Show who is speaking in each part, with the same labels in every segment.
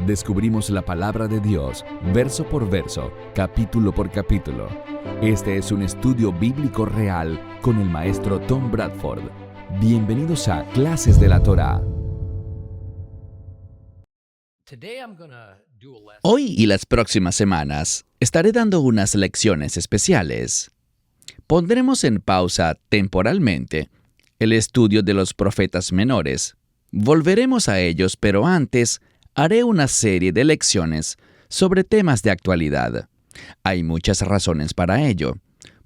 Speaker 1: Descubrimos la palabra de Dios, verso por verso, capítulo por capítulo. Este es un estudio bíblico real con el maestro Tom Bradford. Bienvenidos a Clases de la Torá.
Speaker 2: Hoy y las próximas semanas estaré dando unas lecciones especiales. Pondremos en pausa temporalmente el estudio de los profetas menores. Volveremos a ellos, pero antes haré una serie de lecciones sobre temas de actualidad. Hay muchas razones para ello.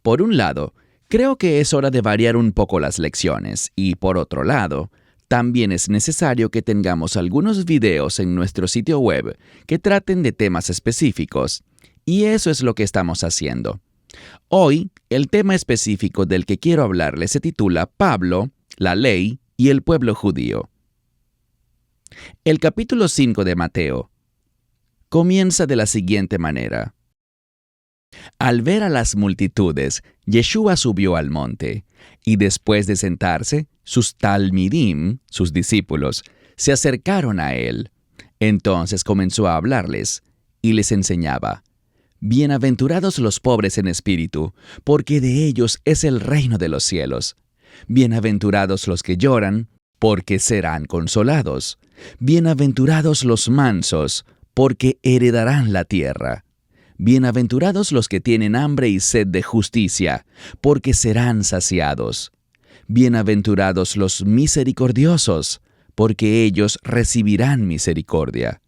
Speaker 2: Por un lado, creo que es hora de variar un poco las lecciones y, por otro lado, también es necesario que tengamos algunos videos en nuestro sitio web que traten de temas específicos, y eso es lo que estamos haciendo. Hoy, el tema específico del que quiero hablarles se titula Pablo, la ley y el pueblo judío. El capítulo 5 de Mateo comienza de la siguiente manera. Al ver a las multitudes, Yeshua subió al monte, y después de sentarse, sus talmidim, sus discípulos, se acercaron a él. Entonces comenzó a hablarles, y les enseñaba. Bienaventurados los pobres en espíritu, porque de ellos es el reino de los cielos. Bienaventurados los que lloran, porque serán consolados. Bienaventurados los mansos, porque heredarán la tierra. Bienaventurados los que tienen hambre y sed de justicia, porque serán saciados. Bienaventurados los misericordiosos, porque ellos recibirán misericordia.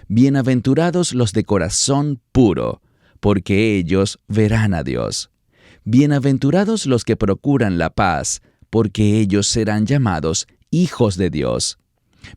Speaker 2: Bienaventurados los de corazón puro, porque ellos verán a Dios. Bienaventurados los que procuran la paz, porque ellos serán llamados hijos de Dios.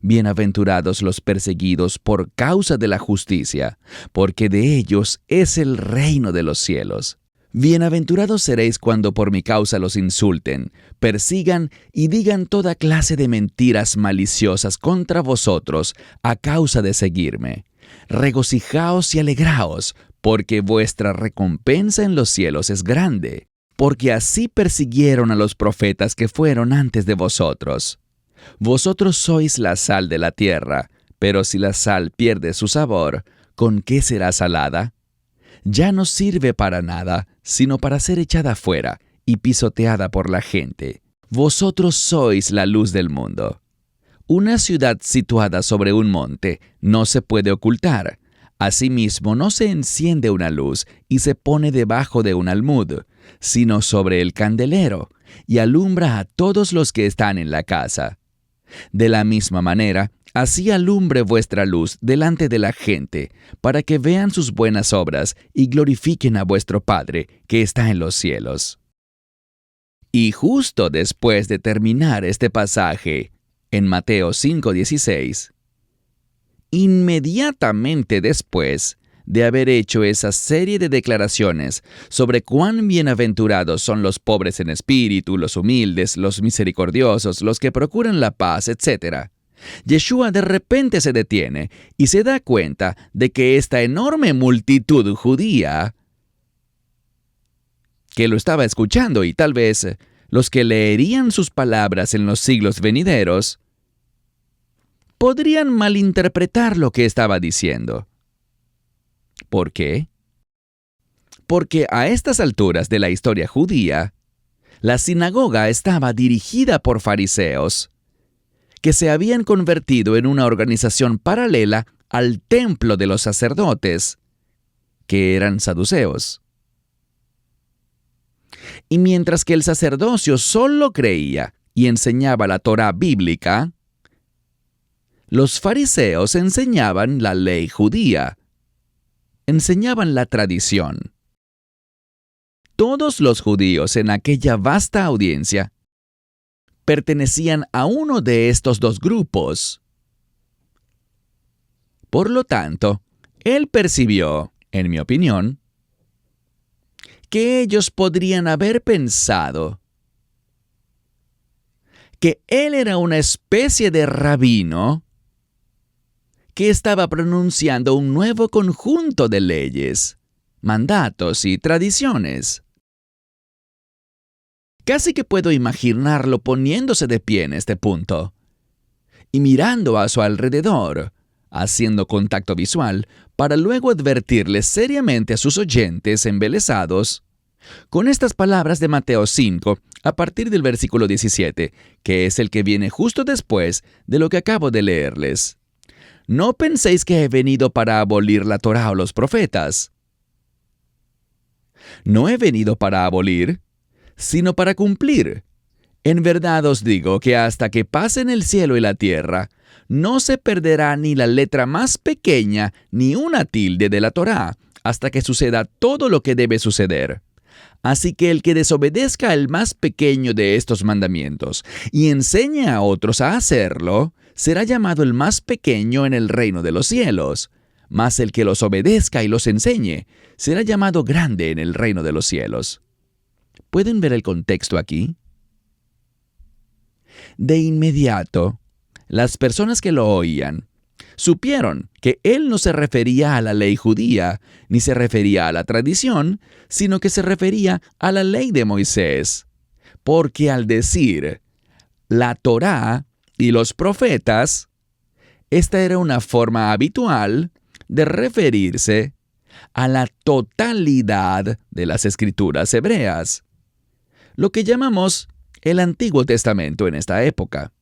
Speaker 2: Bienaventurados los perseguidos por causa de la justicia, porque de ellos es el reino de los cielos. Bienaventurados seréis cuando por mi causa los insulten, persigan y digan toda clase de mentiras maliciosas contra vosotros a causa de seguirme. Regocijaos y alegraos, porque vuestra recompensa en los cielos es grande, porque así persiguieron a los profetas que fueron antes de vosotros. Vosotros sois la sal de la tierra, pero si la sal pierde su sabor, ¿con qué será salada? Ya no sirve para nada, sino para ser echada fuera y pisoteada por la gente. Vosotros sois la luz del mundo. Una ciudad situada sobre un monte no se puede ocultar. Asimismo, no se enciende una luz y se pone debajo de un almud, sino sobre el candelero, y alumbra a todos los que están en la casa. De la misma manera, así alumbre vuestra luz delante de la gente, para que vean sus buenas obras y glorifiquen a vuestro Padre que está en los cielos. Y justo después de terminar este pasaje, en Mateo 5:16, inmediatamente después de haber hecho esa serie de declaraciones sobre cuán bienaventurados son los pobres en espíritu, los humildes, los misericordiosos, los que procuran la paz, etc., Yeshua de repente se detiene y se da cuenta de que esta enorme multitud judía que lo estaba escuchando y tal vez los que leerían sus palabras en los siglos venideros podrían malinterpretar lo que estaba diciendo. ¿Por qué? Porque a estas alturas de la historia judía, la sinagoga estaba dirigida por fariseos, que se habían convertido en una organización paralela al templo de los sacerdotes, que eran saduceos. Y mientras que el sacerdocio solo creía y enseñaba la Torá bíblica, los fariseos enseñaban la ley judía, enseñaban la tradición. Todos los judíos en aquella vasta audiencia pertenecían a uno de estos dos grupos. Por lo tanto, él percibió, en mi opinión, que ellos podrían haber pensado que él era una especie de rabino que estaba pronunciando un nuevo conjunto de leyes, mandatos y tradiciones. Casi que puedo imaginarlo poniéndose de pie en este punto y mirando a su alrededor, haciendo contacto visual, para luego advertirles seriamente a sus oyentes embelesados con estas palabras de Mateo 5, a partir del versículo 17, que es el que viene justo después de lo que acabo de leerles. No penséis que he venido para abolir la Torá o los profetas. No he venido para abolir, sino para cumplir. En verdad os digo que hasta que pasen el cielo y la tierra, no se perderá ni la letra más pequeña ni una tilde de la Torá, hasta que suceda todo lo que debe suceder. Así que el que desobedezca al más pequeño de estos mandamientos y enseñe a otros a hacerlo, será llamado el más pequeño en el reino de los cielos. Mas el que los obedezca y los enseñe, será llamado grande en el reino de los cielos. ¿Pueden ver el contexto aquí? De inmediato, las personas que lo oían supieron que él no se refería a la ley judía, ni se refería a la tradición, sino que se refería a la ley de Moisés. Porque al decir la Torá y los profetas, esta era una forma habitual de referirse a la totalidad de las escrituras hebreas, lo que llamamos el Antiguo Testamento en esta época.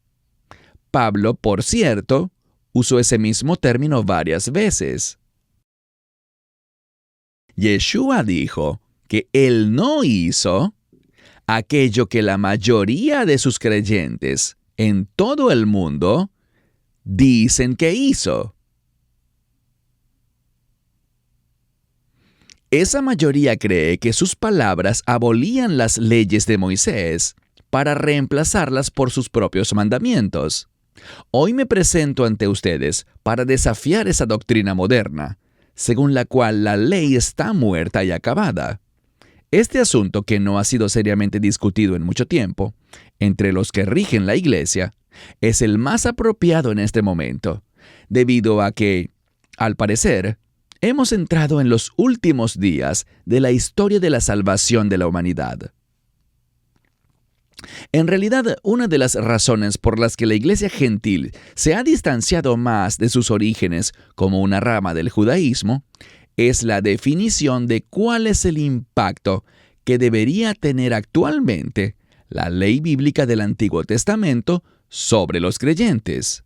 Speaker 2: Pablo, por cierto, usó ese mismo término varias veces. Yeshua dijo que él no hizo aquello que la mayoría de sus creyentes en todo el mundo dicen que hizo. Esa mayoría cree que sus palabras abolían las leyes de Moisés para reemplazarlas por sus propios mandamientos. Hoy me presento ante ustedes para desafiar esa doctrina moderna, según la cual la ley está muerta y acabada. Este asunto, que no ha sido seriamente discutido en mucho tiempo entre los que rigen la Iglesia, es el más apropiado en este momento, debido a que, al parecer, hemos entrado en los últimos días de la historia de la salvación de la humanidad. En realidad, una de las razones por las que la Iglesia gentil se ha distanciado más de sus orígenes como una rama del judaísmo es la definición de cuál es el impacto que debería tener actualmente la ley bíblica del Antiguo Testamento sobre los creyentes.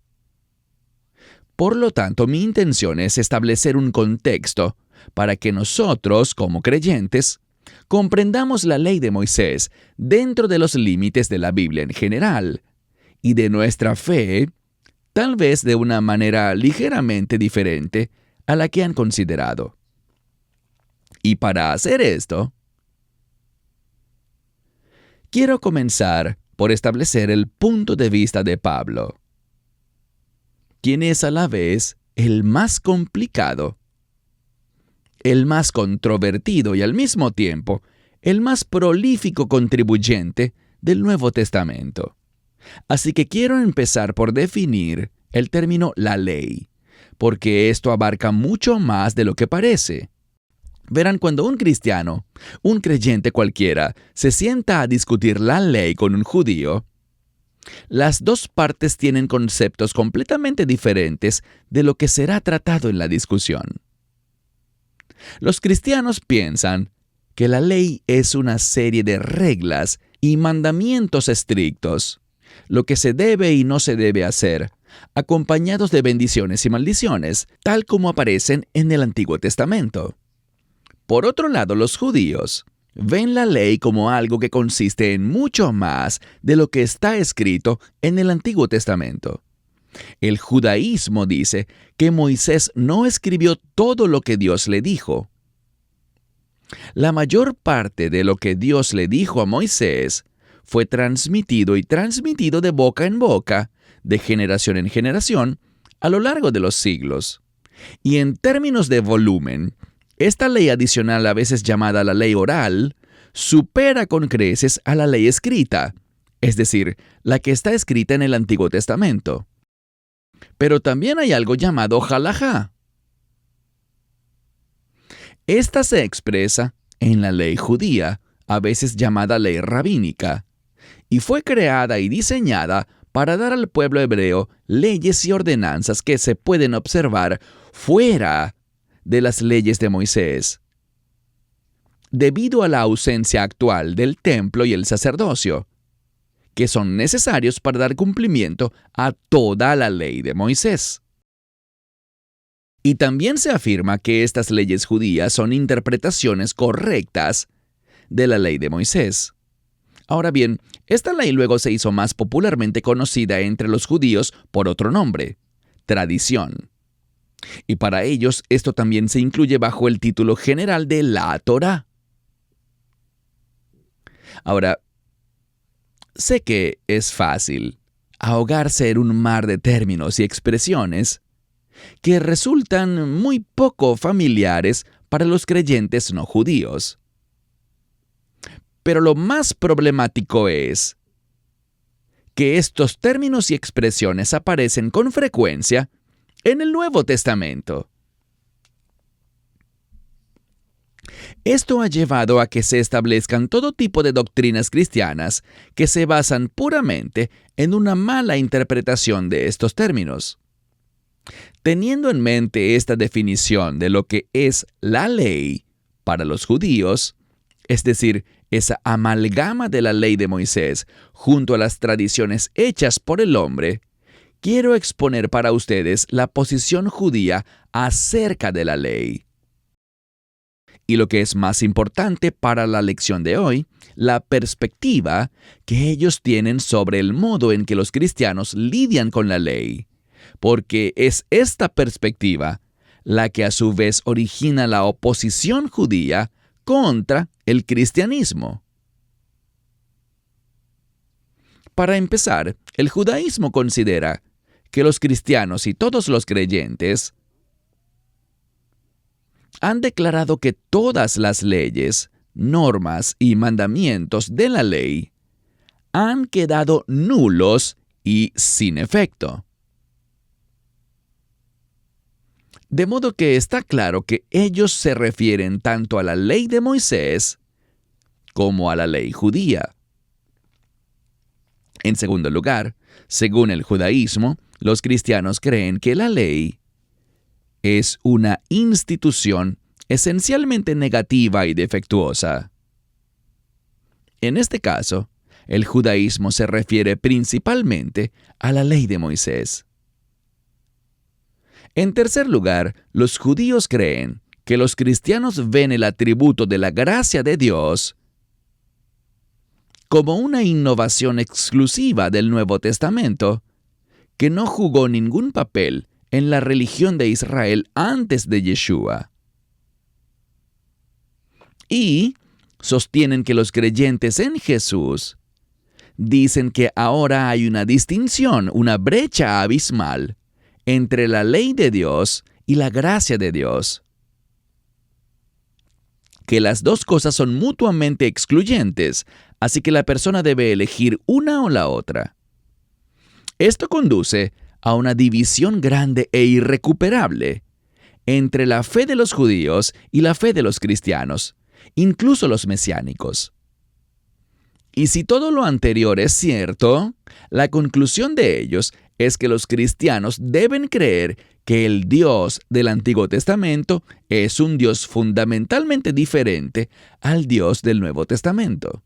Speaker 2: Por lo tanto, mi intención es establecer un contexto para que nosotros, como creyentes, comprendamos la ley de Moisés dentro de los límites de la Biblia en general y de nuestra fe, tal vez de una manera ligeramente diferente a la que han considerado. Y para hacer esto, quiero comenzar por establecer el punto de vista de Pablo, quien es a la vez el más complicado, el más controvertido y al mismo tiempo el más prolífico contribuyente del Nuevo Testamento. Así que quiero empezar por definir el término la ley, porque esto abarca mucho más de lo que parece. Verán, cuando un cristiano, un creyente cualquiera, se sienta a discutir la ley con un judío, las dos partes tienen conceptos completamente diferentes de lo que será tratado en la discusión. Los cristianos piensan que la ley es una serie de reglas y mandamientos estrictos, lo que se debe y no se debe hacer, acompañados de bendiciones y maldiciones, tal como aparecen en el Antiguo Testamento. Por otro lado, los judíos ven la ley como algo que consiste en mucho más de lo que está escrito en el Antiguo Testamento. El judaísmo dice que Moisés no escribió todo lo que Dios le dijo. La mayor parte de lo que Dios le dijo a Moisés fue transmitido de boca en boca, de generación en generación, a lo largo de los siglos. Y en términos de volumen, esta ley adicional, a veces llamada la ley oral, supera con creces a la ley escrita, es decir, la que está escrita en el Antiguo Testamento. Pero también hay algo llamado halajá. Esta se expresa en la ley judía, a veces llamada ley rabínica, y fue creada y diseñada para dar al pueblo hebreo leyes y ordenanzas que se pueden observar fuera de las leyes de Moisés, debido a la ausencia actual del templo y el sacerdocio, que son necesarios para dar cumplimiento a toda la ley de Moisés. Y también se afirma que estas leyes judías son interpretaciones correctas de la ley de Moisés. Ahora bien, esta ley luego se hizo más popularmente conocida entre los judíos por otro nombre, tradición. Y para ellos esto también se incluye bajo el título general de la Torá. Ahora, sé que es fácil ahogarse en un mar de términos y expresiones que resultan muy poco familiares para los creyentes no judíos. Pero lo más problemático es que estos términos y expresiones aparecen con frecuencia en el Nuevo Testamento. Esto ha llevado a que se establezcan todo tipo de doctrinas cristianas que se basan puramente en una mala interpretación de estos términos. Teniendo en mente esta definición de lo que es la ley para los judíos, es decir, esa amalgama de la ley de Moisés junto a las tradiciones hechas por el hombre, quiero exponer para ustedes la posición judía acerca de la ley. Y lo que es más importante para la lección de hoy, la perspectiva que ellos tienen sobre el modo en que los cristianos lidian con la ley. Porque es esta perspectiva la que a su vez origina la oposición judía contra el cristianismo. Para empezar, el judaísmo considera que los cristianos y todos los creyentes han declarado que todas las leyes, normas y mandamientos de la ley han quedado nulos y sin efecto. De modo que está claro que ellos se refieren tanto a la ley de Moisés como a la ley judía. En segundo lugar, según el judaísmo, los cristianos creen que la ley es una institución esencialmente negativa y defectuosa. En este caso, el judaísmo se refiere principalmente a la ley de Moisés. En tercer lugar, los judíos creen que los cristianos ven el atributo de la gracia de Dios como una innovación exclusiva del Nuevo Testamento, que no jugó ningún papel en la religión de Israel antes de Yeshua. Y sostienen que los creyentes en Jesús dicen que ahora hay una distinción, una brecha abismal entre la ley de Dios y la gracia de Dios. Que las dos cosas son mutuamente excluyentes, así que la persona debe elegir una o la otra. Esto conduce a una división grande e irrecuperable entre la fe de los judíos y la fe de los cristianos, incluso los mesiánicos. Y si todo lo anterior es cierto, la conclusión de ellos es que los cristianos deben creer que el Dios del Antiguo Testamento es un Dios fundamentalmente diferente al Dios del Nuevo Testamento.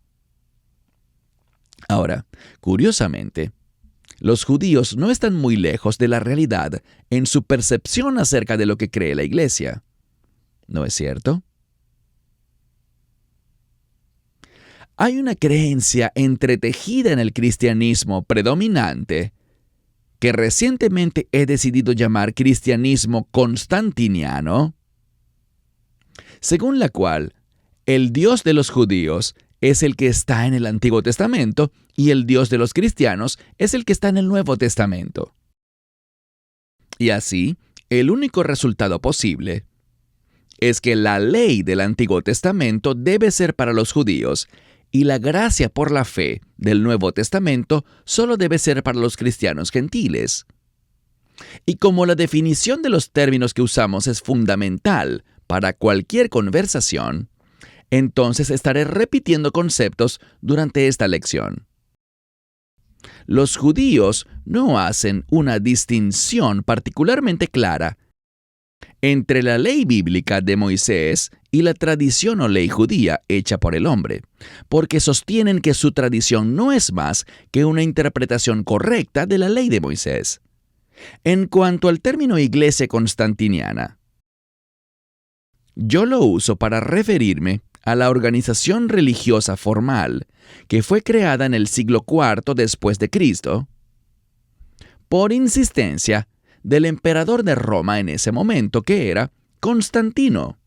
Speaker 2: Ahora, curiosamente, los judíos no están muy lejos de la realidad en su percepción acerca de lo que cree la Iglesia. ¿No es cierto? Hay una creencia entretejida en el cristianismo predominante que recientemente he decidido llamar cristianismo constantiniano, según la cual el Dios de los judíos es el que está en el Antiguo Testamento y el Dios de los cristianos es el que está en el Nuevo Testamento. Y así, el único resultado posible es que la ley del Antiguo Testamento debe ser para los judíos y la gracia por la fe del Nuevo Testamento solo debe ser para los cristianos gentiles. Y como la definición de los términos que usamos es fundamental para cualquier conversación, entonces estaré repitiendo conceptos durante esta lección. los judíos no hacen una distinción particularmente clara entre la ley bíblica de Moisés y la tradición o ley judía hecha por el hombre, porque sostienen que su tradición no es más que una interpretación correcta de la ley de Moisés. En cuanto al término iglesia constantiniana, yo lo uso para referirme a la organización religiosa formal que fue creada en el siglo IV después de Cristo por insistencia del emperador de Roma en ese momento, que era Constantino.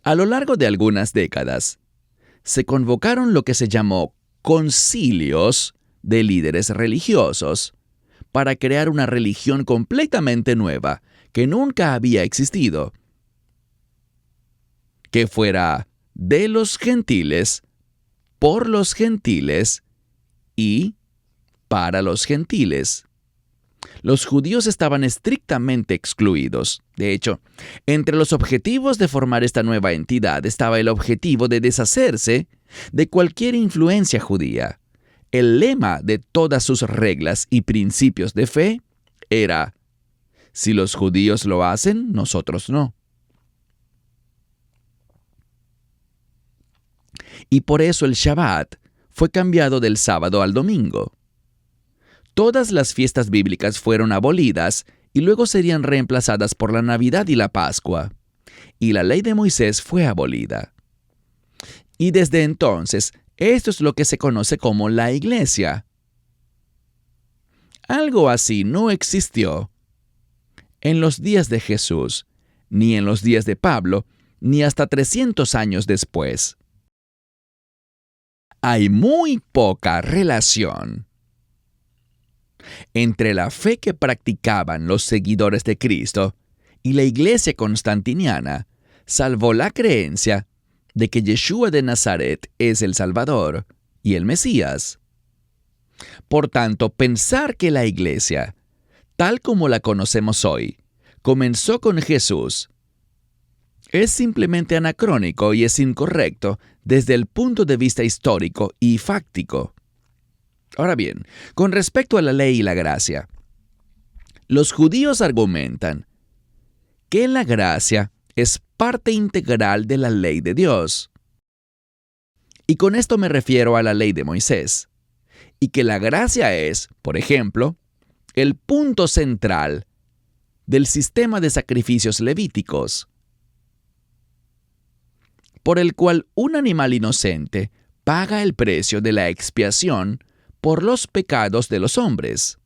Speaker 2: A lo largo de algunas décadas, se convocaron lo que se llamó concilios de líderes religiosos para crear una religión completamente nueva que nunca había existido, que fuera de los gentiles, por los gentiles y para los gentiles. Los judíos estaban estrictamente excluidos. De hecho, entre los objetivos de formar esta nueva entidad estaba el objetivo de deshacerse de cualquier influencia judía. El lema de todas sus reglas y principios de fe era: si los judíos lo hacen, nosotros no. Y por eso el Shabbat fue cambiado del sábado al domingo. Todas las fiestas bíblicas fueron abolidas y luego serían reemplazadas por la Navidad y la Pascua. Y la ley de Moisés fue abolida. Y desde entonces, esto es lo que se conoce como la Iglesia. Algo así no existió en los días de Jesús, ni en los días de Pablo, ni hasta 300 años después. Hay muy poca relación entre la fe que practicaban los seguidores de Cristo y la iglesia constantiniana, salvo la creencia de que Yeshua de Nazaret es el Salvador y el Mesías. Por tanto, pensar que la iglesia, tal como la conocemos hoy, comenzó con Jesús, es simplemente anacrónico y es incorrecto desde el punto de vista histórico y fáctico. Ahora bien, con respecto a la ley y la gracia, los judíos argumentan que la gracia es parte integral de la ley de Dios. Y con esto me refiero a la ley de Moisés. Y que la gracia es, por ejemplo, el punto central del sistema de sacrificios levíticos, por el cual un animal inocente paga el precio de la expiación por los pecados de los hombres.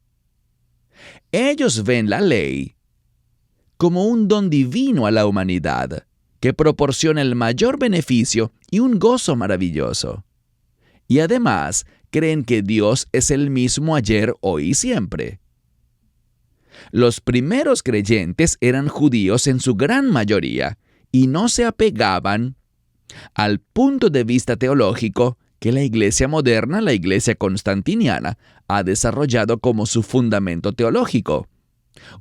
Speaker 2: Ellos ven la ley como un don divino a la humanidad que proporciona el mayor beneficio y un gozo maravilloso. Y además creen que Dios es el mismo ayer, hoy y siempre. Los primeros creyentes eran judíos en su gran mayoría y no se apegaban al punto de vista teológico que la iglesia moderna, la iglesia constantiniana, ha desarrollado como su fundamento teológico,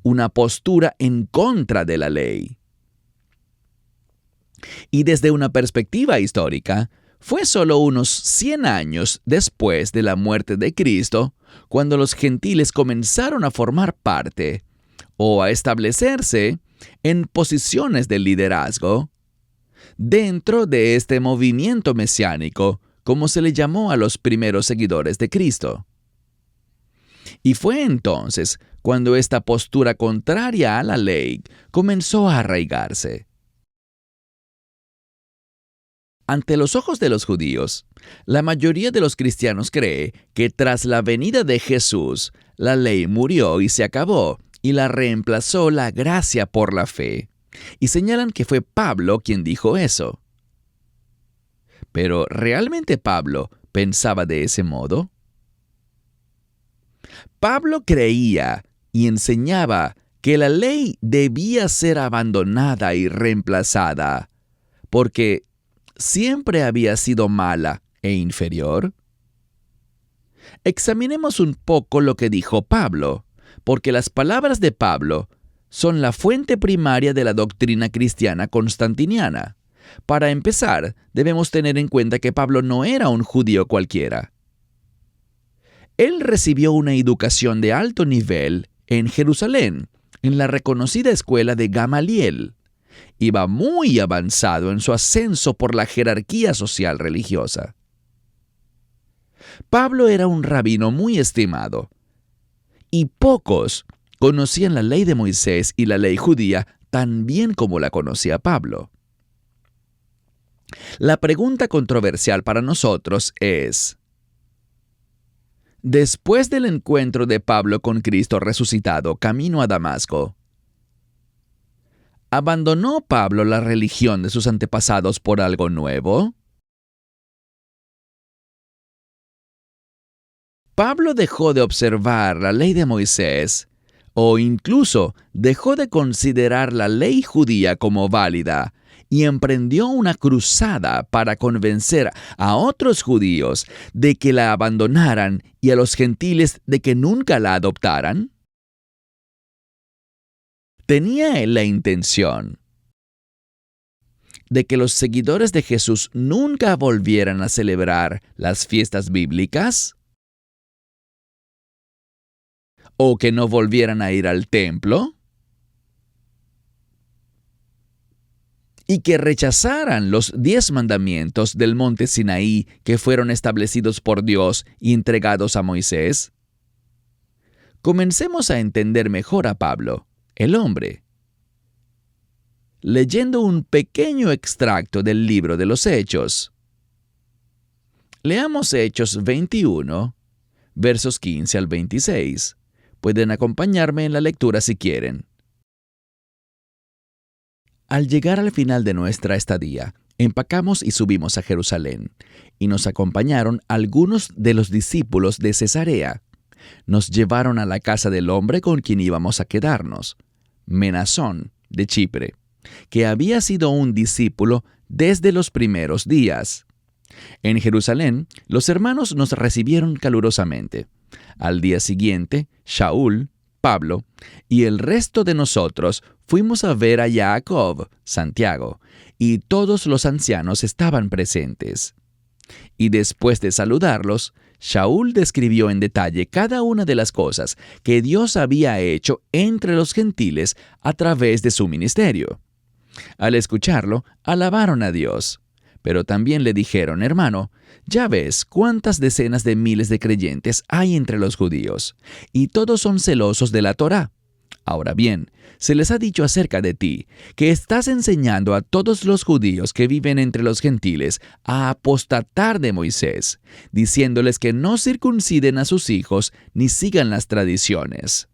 Speaker 2: una postura en contra de la ley. Y desde una perspectiva histórica, fue solo unos 100 años después de la muerte de Cristo cuando los gentiles comenzaron a formar parte o a establecerse en posiciones de liderazgo dentro de este movimiento mesiánico, como se le llamó a los primeros seguidores de Cristo. Y fue entonces cuando esta postura contraria a la ley comenzó a arraigarse. Ante los ojos de los judíos, la mayoría de los cristianos cree que tras la venida de Jesús, la ley murió y se acabó, y la reemplazó la gracia por la fe. Y señalan que fue Pablo quien dijo eso. Pero ¿realmente Pablo pensaba de ese modo? Pablo creía y enseñaba que la ley debía ser abandonada y reemplazada, porque siempre había sido mala e inferior. Examinemos un poco lo que dijo Pablo, porque las palabras de Pablo son la fuente primaria de la doctrina cristiana constantiniana. Para empezar, debemos tener en cuenta que Pablo no era un judío cualquiera. Él recibió una educación de alto nivel en Jerusalén, en la reconocida escuela de Gamaliel. Iba muy avanzado en su ascenso por la jerarquía social religiosa. Pablo era un rabino muy estimado, y pocos conocían la ley de Moisés y la ley judía tan bien como la conocía Pablo. La pregunta controversial para nosotros es: después del encuentro de Pablo con Cristo resucitado camino a Damasco, ¿abandonó Pablo la religión de sus antepasados por algo nuevo? ¿Pablo dejó de observar la ley de Moisés o incluso dejó de considerar la ley judía como válida y emprendió una cruzada para convencer a otros judíos de que la abandonaran y a los gentiles de que nunca la adoptaran? ¿Tenía él la intención de que los seguidores de Jesús nunca volvieran a celebrar las fiestas bíblicas? ¿O que no volvieran a ir al templo? ¿Y que rechazaran los 10 mandamientos del monte Sinaí que fueron establecidos por Dios y entregados a Moisés? Comencemos a entender mejor a Pablo, el hombre, leyendo un pequeño extracto del libro de los Hechos. Leamos Hechos 21, versos 15 al 26. Pueden acompañarme en la lectura si quieren. Al llegar al final de nuestra estadía, empacamos y subimos a Jerusalén, y nos acompañaron algunos de los discípulos de Cesarea. Nos llevaron a la casa del hombre con quien íbamos a quedarnos, Menasón, de Chipre, que había sido un discípulo desde los primeros días. En Jerusalén, los hermanos nos recibieron calurosamente. Al día siguiente, Shaul, Pablo y el resto de nosotros fuimos a ver a Jacob, Santiago, y todos los ancianos estaban presentes. Y después de saludarlos, Shaul describió en detalle cada una de las cosas que Dios había hecho entre los gentiles a través de su ministerio. Al escucharlo, alabaron a Dios. Pero también le dijeron: hermano, ya ves cuántas decenas de miles de creyentes hay entre los judíos, y todos son celosos de la Torá. Ahora bien, se les ha dicho acerca de ti, que estás enseñando a todos los judíos que viven entre los gentiles a apostatar de Moisés, diciéndoles que no circunciden a sus hijos ni sigan las tradiciones.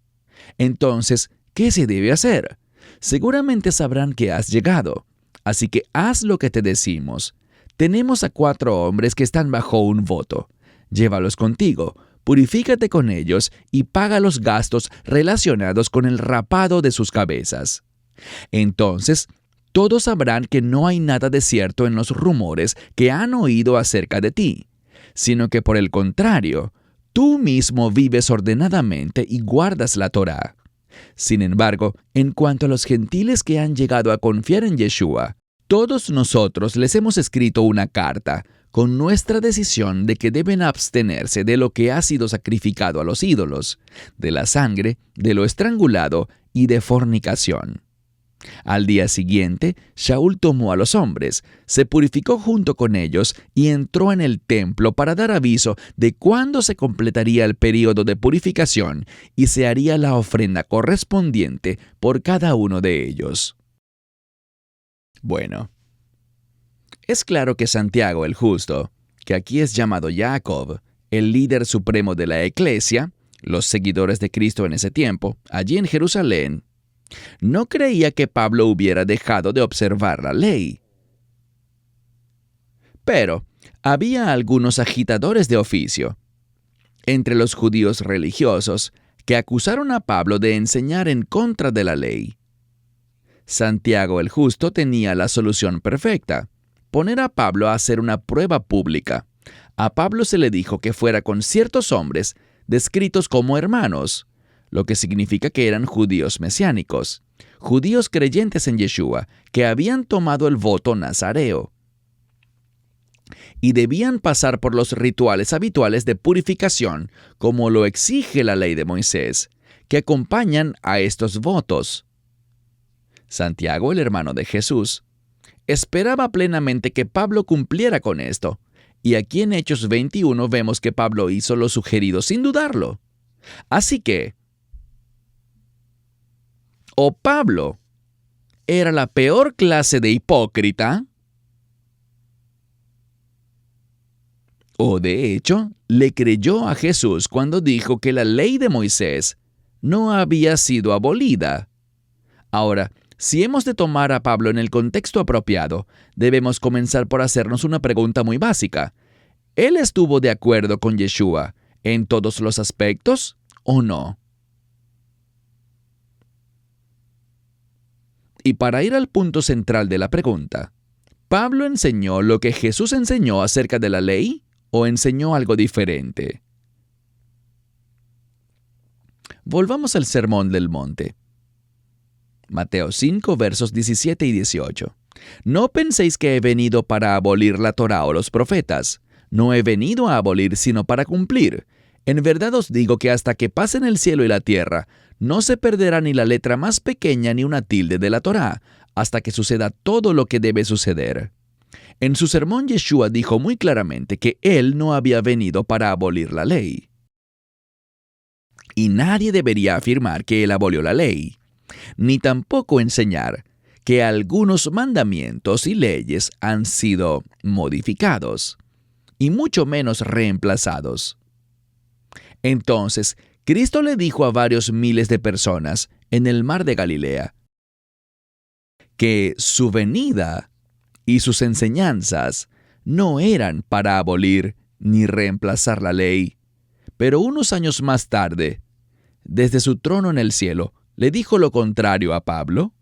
Speaker 2: Entonces, ¿qué se debe hacer? Seguramente sabrán que has llegado, así que haz lo que te decimos. Tenemos a 4 hombres que están bajo un voto. Llévalos contigo, purifícate con ellos y paga los gastos relacionados con el rapado de sus cabezas. Entonces, todos sabrán que no hay nada de cierto en los rumores que han oído acerca de ti, sino que por el contrario, tú mismo vives ordenadamente y guardas la Torá. Sin embargo, en cuanto a los gentiles que han llegado a confiar en Yeshua, todos nosotros les hemos escrito una carta con nuestra decisión de que deben abstenerse de lo que ha sido sacrificado a los ídolos, de la sangre, de lo estrangulado y de fornicación. Al día siguiente, Shaul tomó a los hombres, se purificó junto con ellos y entró en el templo para dar aviso de cuándo se completaría el período de purificación y se haría la ofrenda correspondiente por cada uno de ellos. Bueno, es claro que Santiago el Justo, que aquí es llamado Jacob, el líder supremo de la Iglesia, los seguidores de Cristo en ese tiempo, allí en Jerusalén, no creía que Pablo hubiera dejado de observar la ley. Pero había algunos agitadores de oficio entre los judíos religiosos que acusaron a Pablo de enseñar en contra de la ley. Santiago el Justo tenía la solución perfecta: poner a Pablo a hacer una prueba pública. A Pablo se le dijo que fuera con ciertos hombres descritos como hermanos, lo que significa que eran judíos mesiánicos, judíos creyentes en Yeshua, que habían tomado el voto nazareo. y debían pasar por los rituales habituales de purificación, como lo exige la ley de Moisés, que acompañan a estos votos. Santiago, el hermano de Jesús, esperaba plenamente que Pablo cumpliera con esto, y aquí en Hechos 21 vemos que Pablo hizo lo sugerido sin dudarlo. Así que, o Pablo era la peor clase de hipócrita, o de hecho, le creyó a Jesús cuando dijo que la ley de Moisés no había sido abolida. Ahora, si hemos de tomar a Pablo en el contexto apropiado, debemos comenzar por hacernos una pregunta muy básica. ¿Él estuvo de acuerdo con Yeshua en todos los aspectos o no? Y para ir al punto central de la pregunta, ¿Pablo enseñó lo que Jesús enseñó acerca de la ley o enseñó algo diferente? Volvamos al Sermón del Monte. Mateo 5, versos 17 y 18. No penséis que he venido para abolir la Torá o los profetas. No he venido a abolir, sino para cumplir. En verdad os digo que hasta que pasen el cielo y la tierra, no se perderá ni la letra más pequeña ni una tilde de la Torá, hasta que suceda todo lo que debe suceder. En su sermón, Yeshua dijo muy claramente que él no había venido para abolir la ley. Y nadie debería afirmar que él abolió la ley, ni tampoco enseñar que algunos mandamientos y leyes han sido modificados, y mucho menos reemplazados. Entonces, Cristo le dijo a varios miles de personas en el mar de Galilea que su venida y sus enseñanzas no eran para abolir ni reemplazar la ley, pero unos años más tarde, desde su trono en el cielo, le dijo lo contrario a Pablo.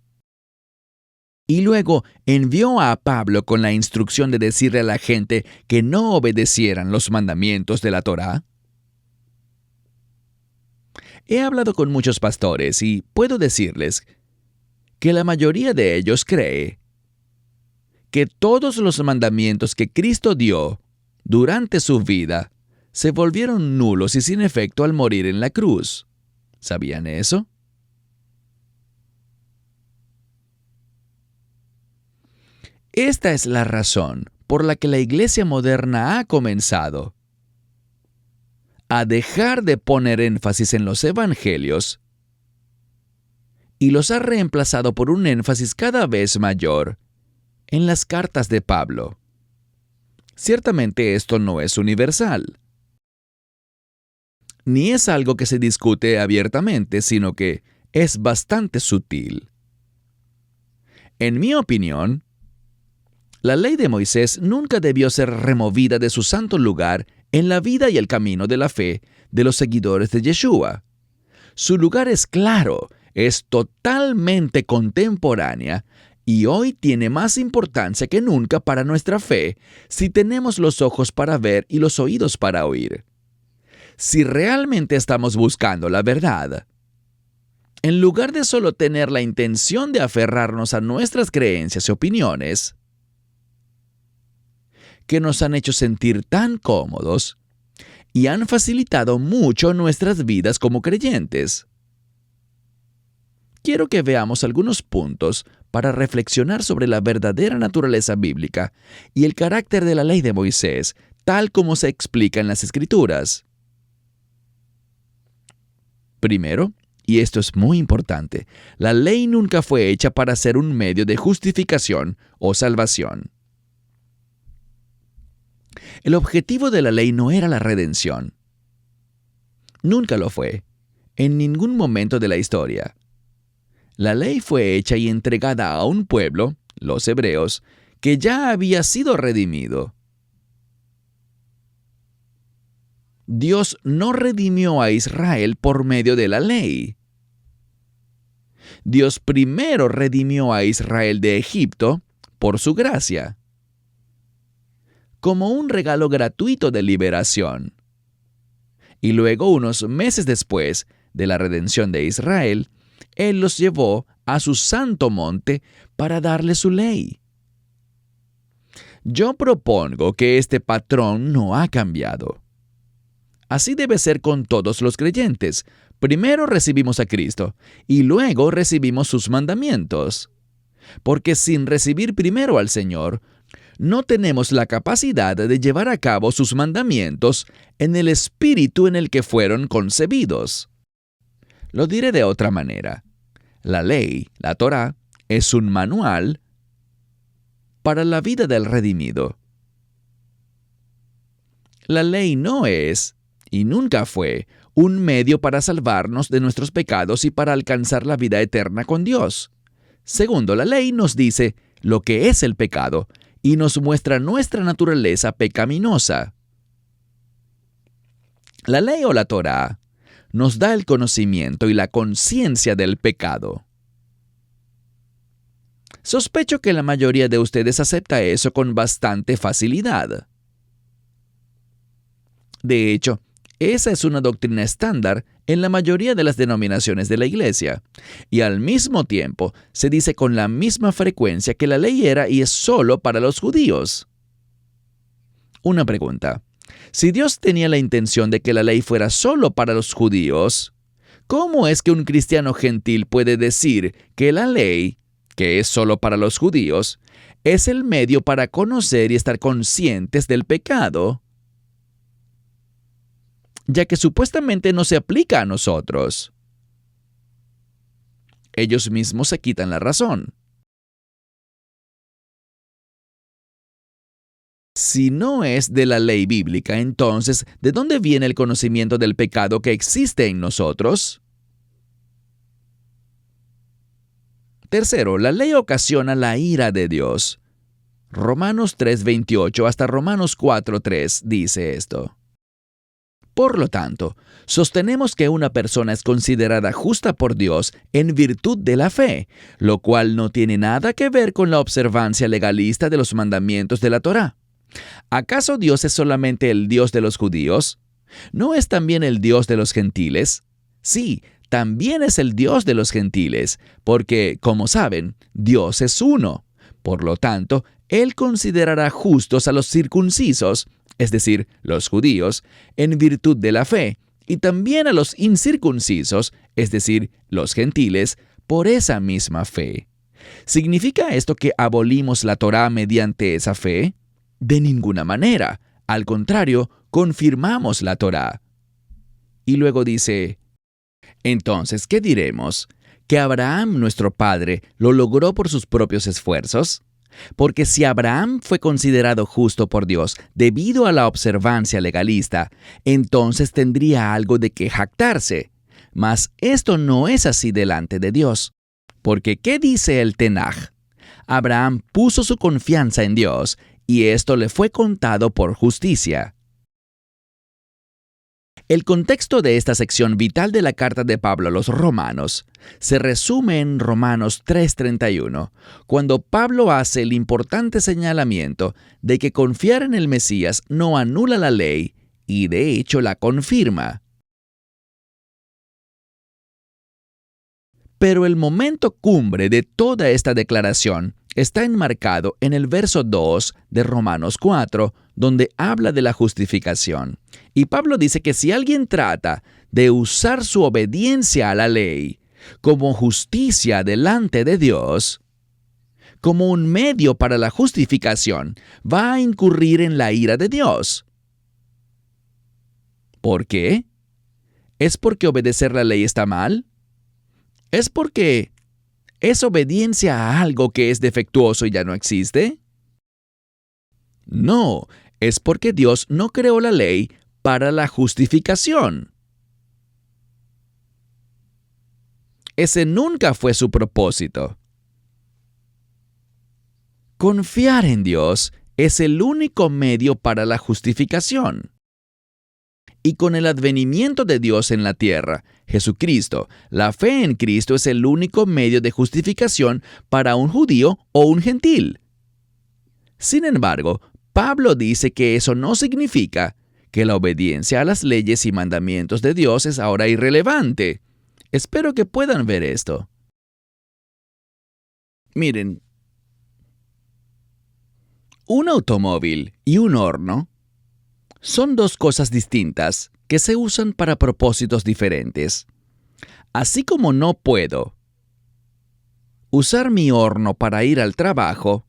Speaker 2: Y luego envió a Pablo con la instrucción de decirle a la gente que no obedecieran los mandamientos de la Torá. He hablado con muchos pastores y puedo decirles que la mayoría de ellos cree que todos los mandamientos que Cristo dio durante su vida se volvieron nulos y sin efecto al morir en la cruz. ¿Sabían eso? Esta es la razón por la que la iglesia moderna ha comenzado a dejar de poner énfasis en los evangelios y los ha reemplazado por un énfasis cada vez mayor en las cartas de Pablo. Ciertamente esto no es universal, ni es algo que se discute abiertamente, sino que es bastante sutil. En mi opinión, la ley de Moisés nunca debió ser removida de su santo lugar en la vida y el camino de la fe de los seguidores de Yeshua. Su lugar es claro, es totalmente contemporánea y hoy tiene más importancia que nunca para nuestra fe si tenemos los ojos para ver y los oídos para oír. Si realmente estamos buscando la verdad, en lugar de solo tener la intención de aferrarnos a nuestras creencias y opiniones, que nos han hecho sentir tan cómodos y han facilitado mucho nuestras vidas como creyentes. Quiero que veamos algunos puntos para reflexionar sobre la verdadera naturaleza bíblica y el carácter de la ley de Moisés, tal como se explica en las Escrituras. Primero, y esto es muy importante, la ley nunca fue hecha para ser un medio de justificación o salvación. El objetivo de la ley no era la redención. Nunca lo fue, en ningún momento de la historia. La ley fue hecha y entregada a un pueblo, los hebreos, que ya había sido redimido. Dios no redimió a Israel por medio de la ley. Dios primero redimió a Israel de Egipto por su gracia, como un regalo gratuito de liberación. Y luego, unos meses después de la redención de Israel, Él los llevó a su santo monte para darle su ley. Yo propongo que este patrón no ha cambiado. Así debe ser con todos los creyentes. Primero recibimos a Cristo y luego recibimos sus mandamientos. Porque sin recibir primero al Señor, no tenemos la capacidad de llevar a cabo sus mandamientos en el espíritu en el que fueron concebidos. Lo diré de otra manera. La ley, la Torá, es un manual para la vida del redimido. La ley no es, y nunca fue, un medio para salvarnos de nuestros pecados y para alcanzar la vida eterna con Dios. Segundo, la ley nos dice lo que es el pecado y nos muestra nuestra naturaleza pecaminosa. La ley o la Torá nos da el conocimiento y la conciencia del pecado. Sospecho que la mayoría de ustedes acepta eso con bastante facilidad. De hecho, esa es una doctrina estándar en la mayoría de las denominaciones de la Iglesia, y al mismo tiempo se dice con la misma frecuencia que la ley era y es solo para los judíos. Una pregunta. Si Dios tenía la intención de que la ley fuera solo para los judíos, ¿cómo es que un cristiano gentil puede decir que la ley, que es solo para los judíos, es el medio para conocer y estar conscientes del pecado, ya que supuestamente no se aplica a nosotros? Ellos mismos se quitan la razón. Si no es de la ley bíblica, entonces, ¿de dónde viene el conocimiento del pecado que existe en nosotros? Tercero, la ley ocasiona la ira de Dios. Romanos 3:28 hasta Romanos 4:3 dice esto. Por lo tanto, sostenemos que una persona es considerada justa por Dios en virtud de la fe, lo cual no tiene nada que ver con la observancia legalista de los mandamientos de la Torá. ¿Acaso Dios es solamente el Dios de los judíos? ¿No es también el Dios de los gentiles? Sí, también es el Dios de los gentiles, porque, como saben, Dios es uno. Por lo tanto, Él considerará justos a los circuncisos, es decir, los judíos, en virtud de la fe, y también a los incircuncisos, es decir, los gentiles, por esa misma fe. ¿Significa esto que abolimos la Torá mediante esa fe? De ninguna manera. Al contrario, confirmamos la Torá. Y luego dice, entonces, ¿qué diremos? ¿Que Abraham, nuestro padre, lo logró por sus propios esfuerzos? Porque si Abraham fue considerado justo por Dios debido a la observancia legalista, entonces tendría algo de qué jactarse. Mas esto no es así delante de Dios. Porque ¿qué dice el Tenaj? Abraham puso su confianza en Dios, y esto le fue contado por justicia. El contexto de esta sección vital de la carta de Pablo a los Romanos se resume en Romanos 3:31, cuando Pablo hace el importante señalamiento de que confiar en el Mesías no anula la ley y de hecho la confirma. Pero el momento cumbre de toda esta declaración está enmarcado en el verso 2 de Romanos 4, donde habla de la justificación. Y Pablo dice que si alguien trata de usar su obediencia a la ley como justicia delante de Dios, como un medio para la justificación, va a incurrir en la ira de Dios. ¿Por qué? ¿Es porque obedecer la ley está mal? ¿Es porque es obediencia a algo que es defectuoso y ya no existe? No, es porque Dios no creó la ley para la justificación. Ese nunca fue su propósito. Confiar en Dios es el único medio para la justificación. Y con el advenimiento de Dios en la tierra, Jesucristo, la fe en Cristo es el único medio de justificación para un judío o un gentil. Sin embargo, Pablo dice que eso no significa que la obediencia a las leyes y mandamientos de Dios es ahora irrelevante. Espero que puedan ver esto. Miren, Un automóvil y un horno son dos cosas distintas que se usan para propósitos diferentes. Así como no puedo usar mi horno para ir al trabajo,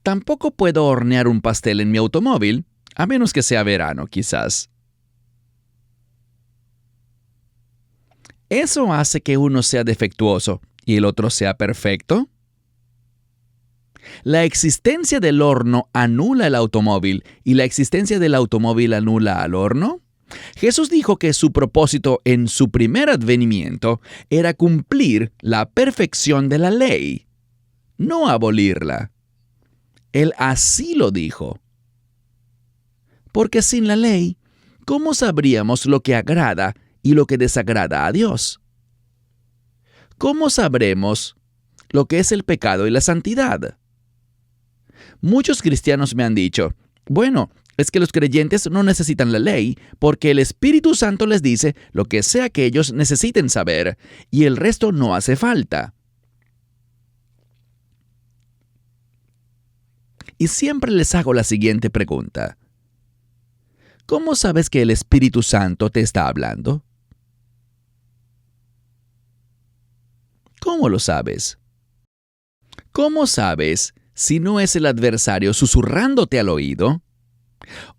Speaker 2: tampoco puedo hornear un pastel en mi automóvil, a menos que sea verano, quizás. ¿Eso hace que uno sea defectuoso y el otro sea perfecto? ¿La existencia del horno anula el automóvil y la existencia del automóvil anula al horno? Jesús dijo que su propósito en su primer advenimiento era cumplir la perfección de la ley, no abolirla. Él así lo dijo. Porque sin la ley, ¿cómo sabríamos lo que agrada y lo que desagrada a Dios? ¿Cómo sabremos lo que es el pecado y la santidad? Muchos cristianos me han dicho, bueno, es que los creyentes no necesitan la ley porque el Espíritu Santo les dice lo que sea que ellos necesiten saber y el resto no hace falta. Y siempre les hago la siguiente pregunta. ¿Cómo sabes que el Espíritu Santo te está hablando? ¿Cómo lo sabes? ¿Cómo sabes si no es el adversario susurrándote al oído?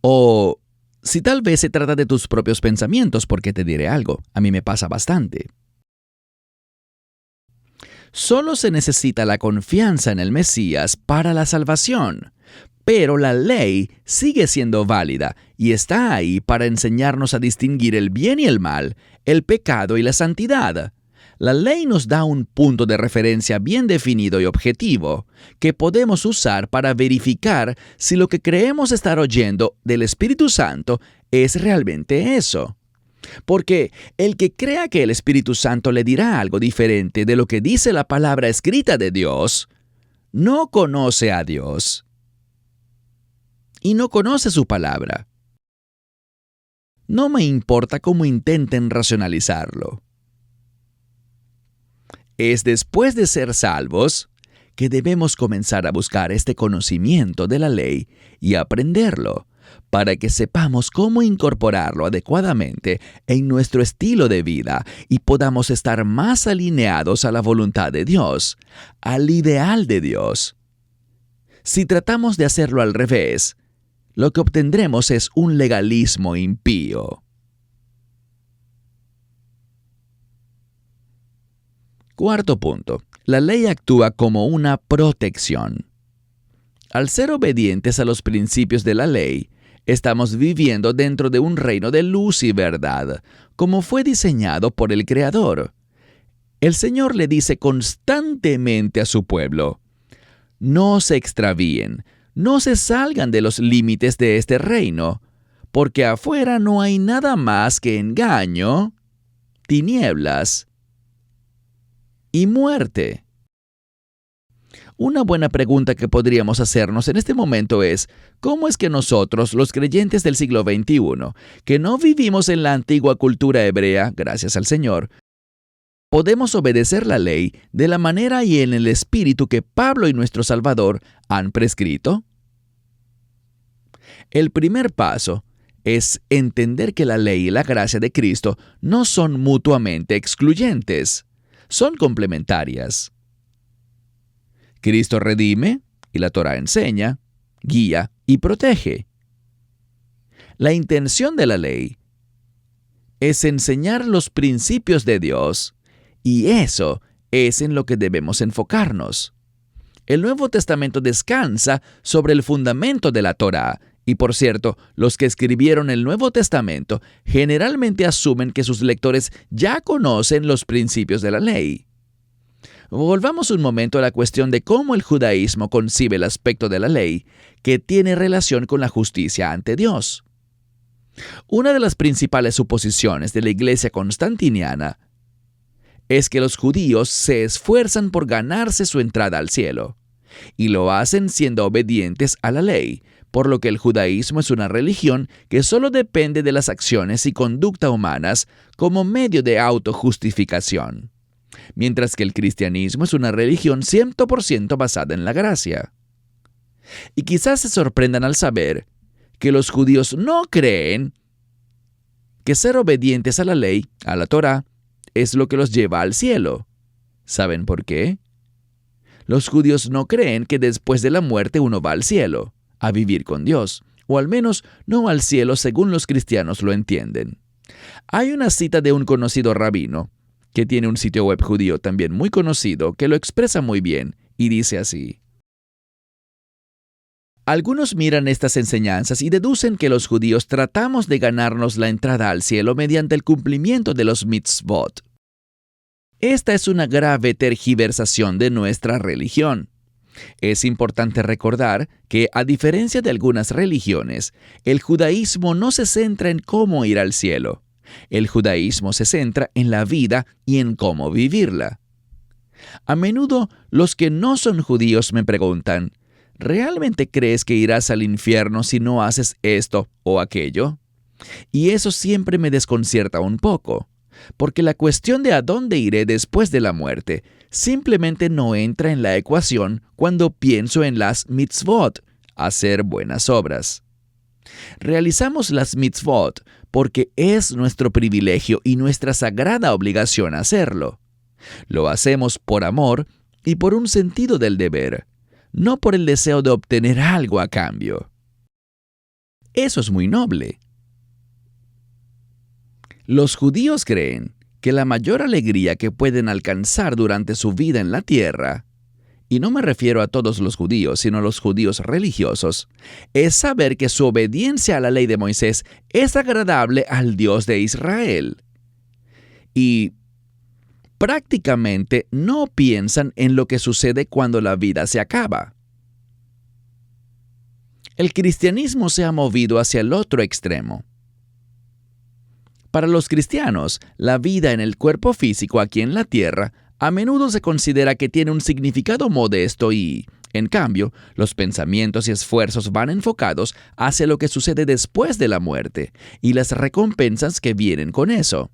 Speaker 2: O si tal vez se trata de tus propios pensamientos, porque te diré algo, a mí me pasa bastante. Solo se necesita la confianza en el Mesías para la salvación, pero la ley sigue siendo válida y está ahí para enseñarnos a distinguir el bien y el mal, el pecado y la santidad. La ley nos da un punto de referencia bien definido y objetivo que podemos usar para verificar si lo que creemos estar oyendo del Espíritu Santo es realmente eso. Porque el que crea que el Espíritu Santo le dirá algo diferente de lo que dice la palabra escrita de Dios, no conoce a Dios y no conoce su palabra. No me importa cómo intenten racionalizarlo. Es después de ser salvos que debemos comenzar a buscar este conocimiento de la ley y aprenderlo, para que sepamos cómo incorporarlo adecuadamente en nuestro estilo de vida y podamos estar más alineados a la voluntad de Dios, al ideal de Dios. Si tratamos de hacerlo al revés, lo que obtendremos es un legalismo impío. Cuarto punto. La ley actúa como una protección. Al ser obedientes a los principios de la ley, estamos viviendo dentro de un reino de luz y verdad, como fue diseñado por el Creador. El Señor le dice constantemente a su pueblo, no se extravíen, no se salgan de los límites de este reino, porque afuera no hay nada más que engaño, tinieblas y muerte. Una buena pregunta que podríamos hacernos en este momento es, ¿cómo es que nosotros, los creyentes del siglo XXI, que no vivimos en la antigua cultura hebrea, gracias al Señor, podemos obedecer la ley de la manera y en el espíritu que Pablo y nuestro Salvador han prescrito? El primer paso es entender que la ley y la gracia de Cristo no son mutuamente excluyentes, son complementarias. Cristo redime y la Torá enseña, guía y protege. La intención de la ley es enseñar los principios de Dios y eso es en lo que debemos enfocarnos. El Nuevo Testamento descansa sobre el fundamento de la Torá y, por cierto, los que escribieron el Nuevo Testamento generalmente asumen que sus lectores ya conocen los principios de la ley. Volvamos un momento a la cuestión de cómo el judaísmo concibe el aspecto de la ley que tiene relación con la justicia ante Dios. Una de las principales suposiciones de la Iglesia constantiniana es que los judíos se esfuerzan por ganarse su entrada al cielo, y lo hacen siendo obedientes a la ley, por lo que el judaísmo es una religión que solo depende de las acciones y conducta humanas como medio de autojustificación, mientras que el cristianismo es una religión 100% basada en la gracia. Y quizás se sorprendan al saber que los judíos no creen que ser obedientes a la ley, a la Torá, es lo que los lleva al cielo. ¿Saben por qué? Los judíos no creen que después de la muerte uno va al cielo, a vivir con Dios, o al menos no al cielo según los cristianos lo entienden. Hay una cita de un conocido rabino, que tiene un sitio web judío también muy conocido, que lo expresa muy bien, y dice así: algunos miran estas enseñanzas y deducen que los judíos tratamos de ganarnos la entrada al cielo mediante el cumplimiento de los mitzvot. Esta es una grave tergiversación de nuestra religión. Es importante recordar que, a diferencia de algunas religiones, el judaísmo no se centra en cómo ir al cielo. El judaísmo se centra en la vida y en cómo vivirla. A menudo, los que no son judíos me preguntan: ¿realmente crees que irás al infierno si no haces esto o aquello? Y eso siempre me desconcierta un poco, porque la cuestión de a dónde iré después de la muerte simplemente no entra en la ecuación cuando pienso en las mitzvot, hacer buenas obras. Realizamos las mitzvot porque es nuestro privilegio y nuestra sagrada obligación hacerlo. Lo hacemos por amor y por un sentido del deber, no por el deseo de obtener algo a cambio. Eso es muy noble. Los judíos creen que la mayor alegría que pueden alcanzar durante su vida en la tierra, y no me refiero a todos los judíos, sino a los judíos religiosos, es saber que su obediencia a la ley de Moisés es agradable al Dios de Israel. Y prácticamente no piensan en lo que sucede cuando la vida se acaba. El cristianismo se ha movido hacia el otro extremo. Para los cristianos, la vida en el cuerpo físico aquí en la tierra a menudo se considera que tiene un significado modesto y, en cambio, los pensamientos y esfuerzos van enfocados hacia lo que sucede después de la muerte y las recompensas que vienen con eso.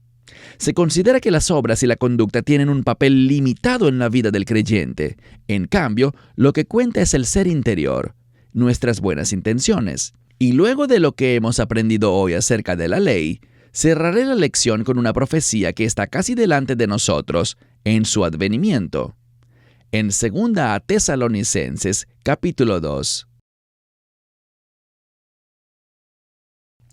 Speaker 2: Se considera que las obras y la conducta tienen un papel limitado en la vida del creyente. En cambio, lo que cuenta es el ser interior, nuestras buenas intenciones. Y luego de lo que hemos aprendido hoy acerca de la ley, cerraré la lección con una profecía que está casi delante de nosotros en su advenimiento. En 2 Tesalonicenses, capítulo 2.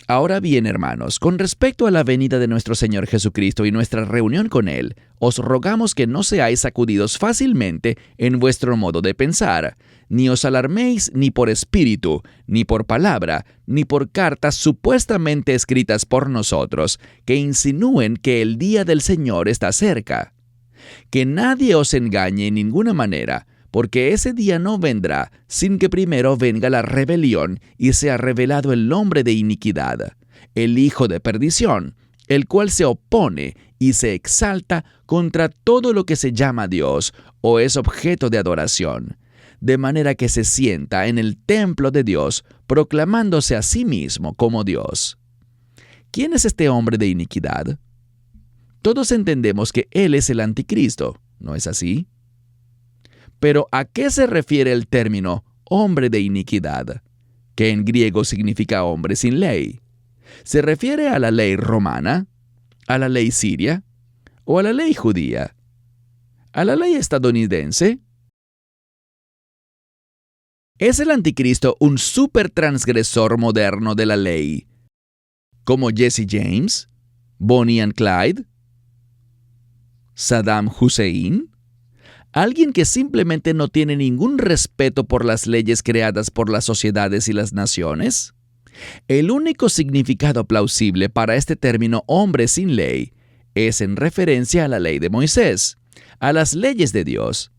Speaker 2: Ahora bien, hermanos, con respecto a la venida de nuestro Señor Jesucristo y nuestra reunión con Él, os rogamos que no seáis sacudidos fácilmente en vuestro modo de pensar, ni os alarméis ni por espíritu, ni por palabra, ni por cartas supuestamente escritas por nosotros, que insinúen que el día del Señor está cerca. Que nadie os engañe en ninguna manera, porque ese día no vendrá sin que primero venga la rebelión y sea revelado el hombre de iniquidad, el hijo de perdición, el cual se opone y se exalta contra todo lo que se llama Dios o es objeto de adoración, de manera que se sienta en el templo de Dios, proclamándose a sí mismo como Dios. ¿Quién es este hombre de iniquidad? Todos entendemos que él es el anticristo, ¿no es así? Pero ¿a qué se refiere el término hombre de iniquidad, que en griego significa hombre sin ley? ¿Se refiere a la ley romana, a la ley siria o a la ley judía? ¿A la ley estadounidense? ¿Es el anticristo un supertransgresor moderno de la ley, como Jesse James, Bonnie and Clyde, Saddam Hussein? ¿Alguien que simplemente no tiene ningún respeto por las leyes creadas por las sociedades y las naciones? El único significado plausible para este término hombre sin ley es en referencia a la ley de Moisés, a las leyes de Dios.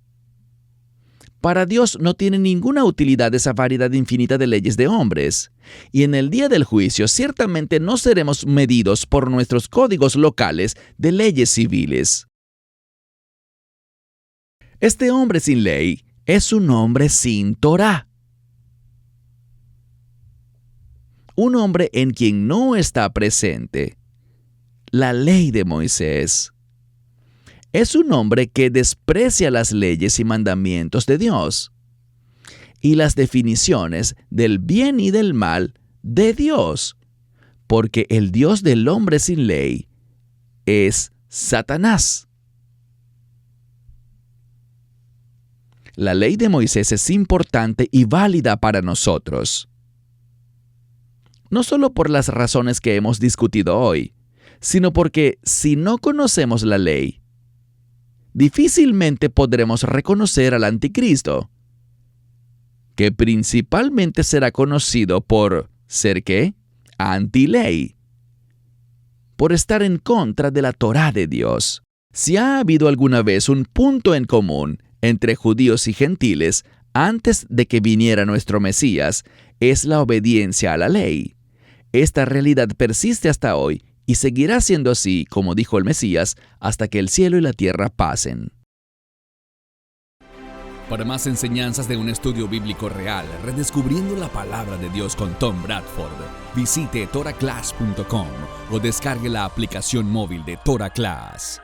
Speaker 2: Para Dios no tiene ninguna utilidad esa variedad infinita de leyes de hombres, y en el día del juicio ciertamente no seremos medidos por nuestros códigos locales de leyes civiles. Este hombre sin ley es un hombre sin Torá. Un hombre en quien no está presente la ley de Moisés. Es un hombre que desprecia las leyes y mandamientos de Dios. y las definiciones del bien y del mal de Dios, porque el Dios del hombre sin ley es Satanás. La ley de Moisés es importante y válida para nosotros. No solo por las razones que hemos discutido hoy, sino porque si no conocemos la ley, difícilmente podremos reconocer al anticristo, que principalmente será conocido por ser ¿qué? Antiley, por estar en contra de la Torá de Dios. Si ha habido alguna vez un punto en común entre judíos y gentiles antes de que viniera nuestro Mesías, es la obediencia a la ley. Esta realidad persiste hasta hoy y seguirá siendo así, como dijo el Mesías, hasta que el cielo y la tierra pasen.
Speaker 1: Para más enseñanzas de un estudio bíblico real, redescubriendo la palabra de Dios con Tom Bradford, visite toraclass.com o descargue la aplicación móvil de TorahClass.